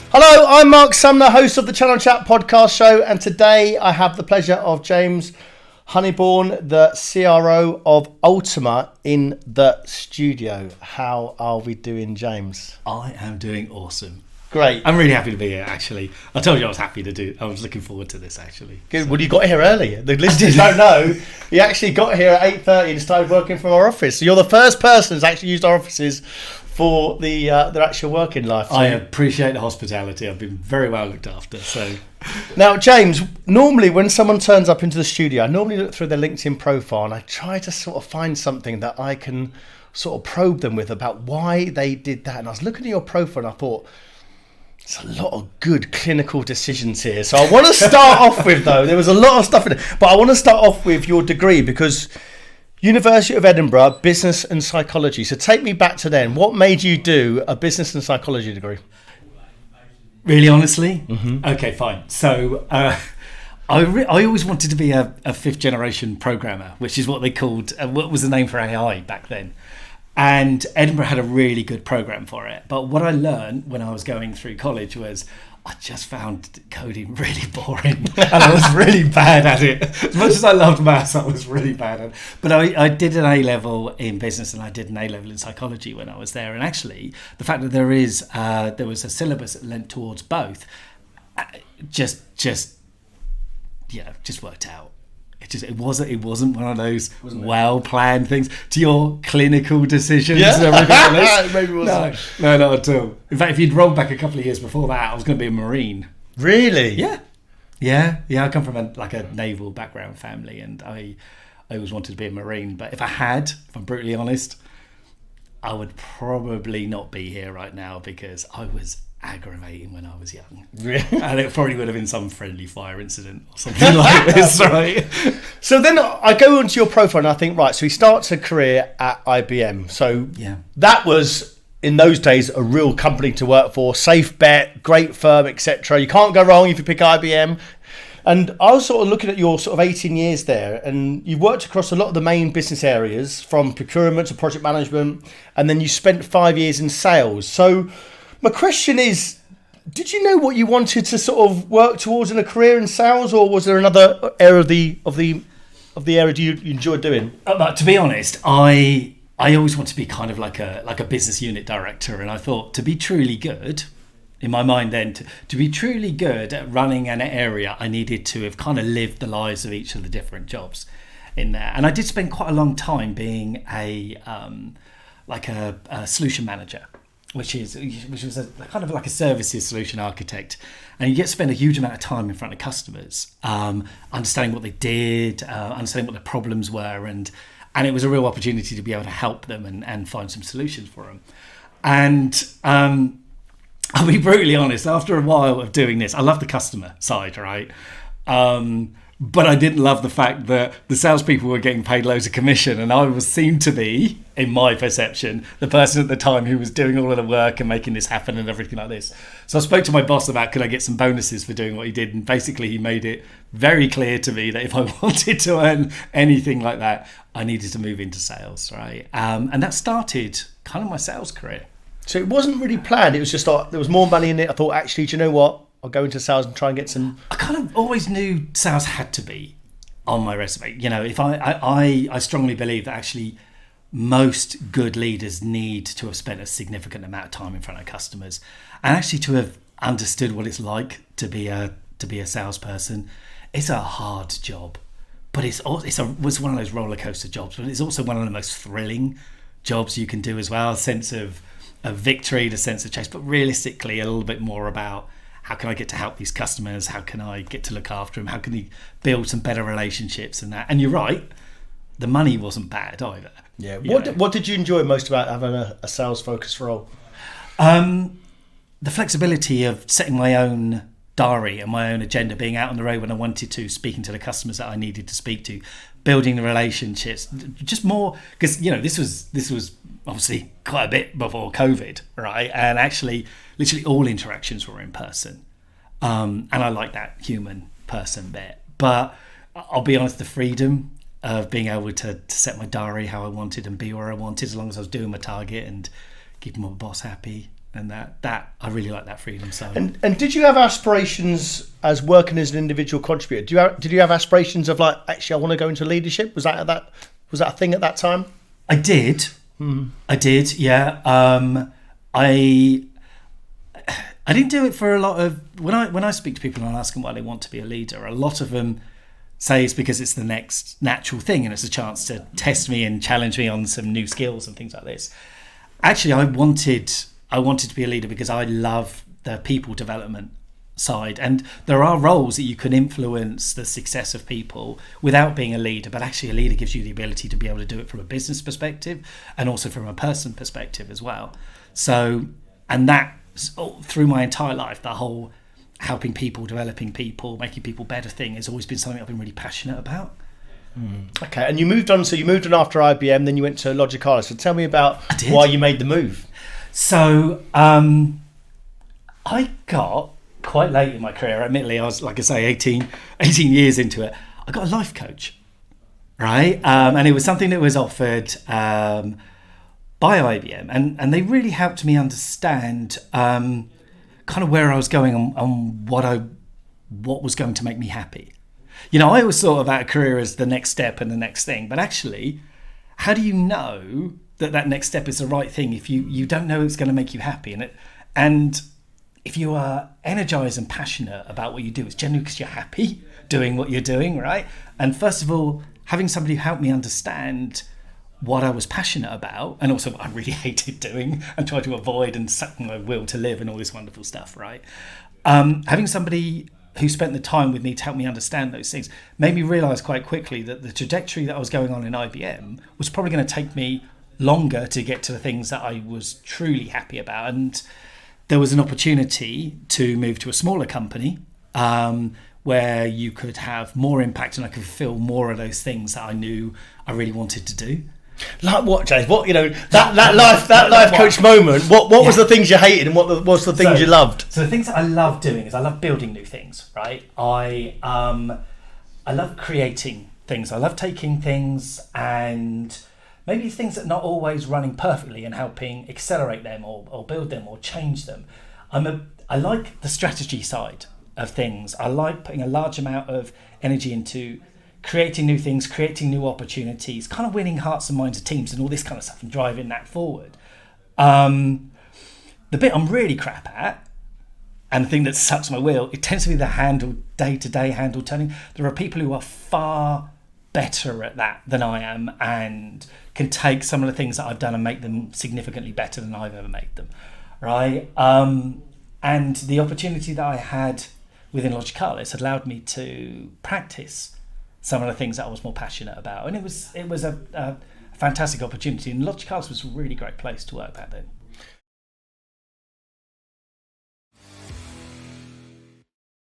Hello, I'm Marc Sumner, host of the Channel Chat podcast show, and today I have the pleasure of James Hunnybourne, the CRO of Ultima, in the studio. How are we doing, James? I am doing awesome. Great. I'm really happy to be here, actually. I told you I was looking forward to this, actually. Good. So. Well, you got here early. The listeners don't know. You actually got here at 8:30 and started working from our office. So you're the first person who's actually used our offices for their actual working life. So. I appreciate the hospitality. I've been very well looked after. So, now, James, normally when someone turns up into the studio, I normally look through their LinkedIn profile and I try to sort of find something that I can sort of probe them with about why they did that. And I was looking at your profile and I thought, there's a lot of good clinical decisions here. So I want to start off with, though, there was a lot of stuff in it, but I want to start off with your degree because University of Edinburgh, Business and Psychology. So take me back to then. What made you do a Business and Psychology degree? Really honestly? Mm-hmm. Okay, fine. So I always wanted to be a fifth generation programmer, which is what they called, what was the name for AI back then. And Edinburgh had a really good program for it. But what I learned when I was going through college was I just found coding really boring and I was really bad at it. As much as I loved maths, I was really bad at it. But I did an A-level in business and I did an A-level in psychology when I was there. And actually, the fact that there was a syllabus that lent towards both just worked out. It wasn't one of those well-planned things to your clinical decisions and everything else. Maybe it wasn't. No, not at all. In fact, if you'd rolled back a couple of years before that, I was going to be a Marine. Really? Yeah. I come from a naval background family, and I always wanted to be a Marine. But if I'm brutally honest, I would probably not be here right now because I was aggravating when I was young. And it probably would have been some friendly fire incident or something like this, right? So then I go onto your profile and I think, right, so he starts a career at IBM. So that was, in those days, a real company to work for, safe bet, great firm, etc. You can't go wrong if you pick IBM. And I was sort of looking at your sort of 18 years there, and you worked across a lot of the main business areas, from procurement to project management, and then you spent 5 years in sales. So my question is, did you know what you wanted to sort of work towards in a career in sales, or was there another area of the area you enjoyed doing? To be honest, I always want to be kind of like a business unit director, and I thought to be truly good, in my mind then, to be truly good at running an area, I needed to have kind of lived the lives of each of the different jobs in there. And I did spend quite a long time being a solution manager, which was a kind of like a services solution architect, and you get to spend a huge amount of time in front of customers, understanding what they did, understanding what their problems were, and it was a real opportunity to be able to help them and find some solutions for them. And I'll be brutally honest, after a while of doing this, I love the customer side, right? But I didn't love the fact that the salespeople were getting paid loads of commission, and I seemed to be, in my perception, the person at the time who was doing all of the work and making this happen and everything like this. So I spoke to my boss about, could I get some bonuses for doing what he did? And basically he made it very clear to me that if I wanted to earn anything like that, I needed to move into sales, right? And that started kind of my sales career. So it wasn't really planned. It was just like there was more money in it. I thought, actually, do you know what? I'll go into sales and try and get some. I kind of always knew sales had to be on my resume. You know, if I strongly believe that actually most good leaders need to have spent a significant amount of time in front of customers, and actually to have understood what it's like to be a salesperson. It's a hard job, but it's one of those roller coaster jobs. But it's also one of the most thrilling jobs you can do as well. A sense of victory, the sense of chase, but realistically a little bit more about how can I get to help these customers? How can I get to look after them? How can you build some better relationships and that? And you're right, the money wasn't bad either. Yeah. What did you enjoy most about having a sales focused role? The flexibility of setting my own diary and my own agenda, being out on the road when I wanted to, speaking to the customers that I needed to speak to, building the relationships, just more, because this was obviously quite a bit before COVID, right? And actually literally all interactions were in person, and I like that human person bit. But I'll be honest, the freedom of being able to set my diary how I wanted and be where I wanted, as long as I was doing my target and keeping my boss happy, And that I really like that freedom. So and did you have aspirations as working as an individual contributor? Did you have aspirations of like, actually I want to go into leadership? Was that a thing at that time? I did. I did. Yeah. I didn't do it for a lot of when I speak to people and I ask them why they want to be a leader. A lot of them say it's because it's the next natural thing and it's a chance to test me and challenge me on some new skills and things like this. Actually, I wanted to be a leader because I love the people development side, and there are roles that you can influence the success of people without being a leader, but actually a leader gives you the ability to be able to do it from a business perspective and also from a person perspective as well. So, and that through my entire life, the whole helping people, developing people, making people better thing has always been something I've been really passionate about. Okay, and you moved on after IBM, then you went to Logicalis. So tell me about why you made the move. So I got quite late in my career, admittedly, I was, like I say, 18 years into it, I got a life coach, right? And it was something that was offered by IBM, and they really helped me understand kind of where I was going and what was going to make me happy. You know, I always thought about a career as the next step and the next thing, but actually, how do you know that next step is the right thing if you don't know it's going to make you happy? And if you are energized and passionate about what you do, it's generally because you're happy doing what you're doing, right? And first of all, having somebody help me understand what I was passionate about and also what I really hated doing and tried to avoid and suck my will to live and all this wonderful stuff, right? Having somebody who spent the time with me to help me understand those things made me realize quite quickly that the trajectory that I was going on in IBM was probably going to take me longer to get to the things that I was truly happy about. And there was an opportunity to move to a smaller company where you could have more impact and I could fulfill more of those things that I knew I really wanted to do. Like what, James? What, you know, that life coach moment? What was the things you hated and what was the things you loved? So the things that I love doing is I love building new things, right? I love creating things. I love taking things and maybe things that are not always running perfectly and helping accelerate them or build them or change them. I like the strategy side of things. I like putting a large amount of energy into creating new things, creating new opportunities, kind of winning hearts and minds of teams and all this kind of stuff and driving that forward. The bit I'm really crap at, and the thing that sucks my wheel, it tends to be the day-to-day handle turning. There are people who are far better at that than I am and can take some of the things that I've done and make them significantly better than I've ever made them, right? And the opportunity that I had within Logicalis had allowed me to practice some of the things that I was more passionate about, and it was a fantastic opportunity. And Logicalis was a really great place to work back then.